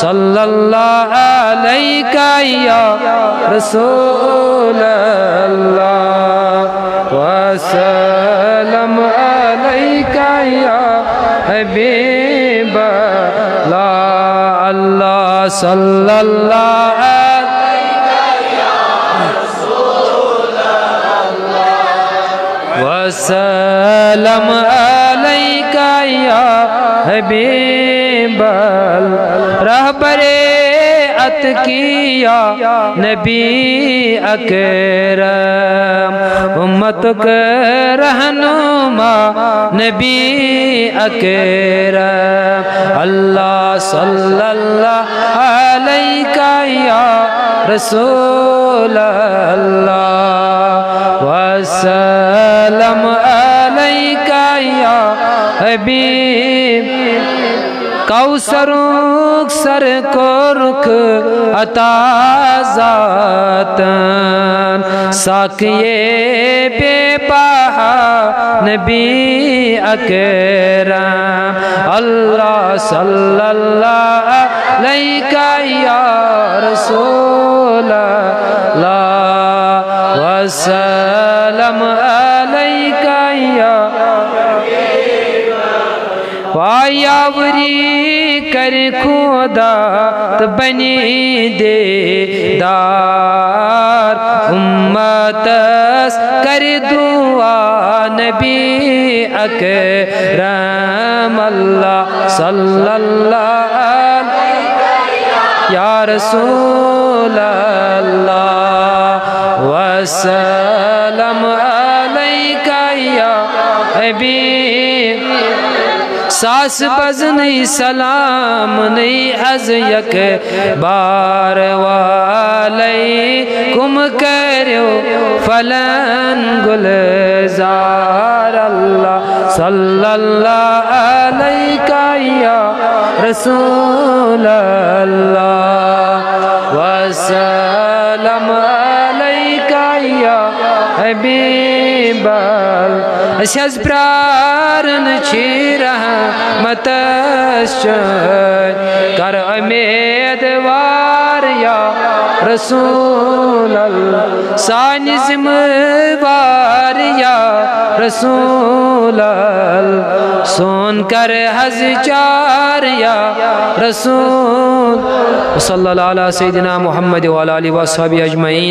सल्लल्लाहु अलैका या रसूल अल्लाह वसल्लम अलैका या हबीब अल्लाह अल्लाह सल्लल्लाहु अलैका या रसूल अल्लाह वसल्लम अलैका या हबीब रहबरे अत किया नबी अकरम उम्मत के रहनुमा नबी अकरम अल्लाह सल्लल्लाहु अलैका या रसूल अल्लाह वसल्लम अलैका या हबीब कौसरुख सर को रुख अता ज़ातन साकिए बेपहा नबी अकरम अल्लाह सल्लल्लाहु अलैका या रसूल अल्लाह वसल्लम अलैका या वायावरी कर खुदा तो बनी दे दार उम्मतस कर दुआ नबी अकरम अल्लाह सल्लल्लाहु अलैहि या रसूल अल्लाह वसल्लम अलैका या हबीब सास बज नहीं सलाम नहीं अज यक बार वालैकुम करो फलन गुलजार अल्लाह सल्लल्लाहु अलैका या रसूल अल्लाह वसल्लम अलैका या हबीब अल्लाह प्रारन छिरह मतश्चर कर उम्मीदवार या रसूल अल्लाह सानी ज़िम्मेवार या रसूल अल्लाह सोन कर हज़चार या रसूल सल्लल्लाहु अलैहि सय्यिदिना मुहम्मद व अला आलिहि व अस्हाबिहि अजमईन।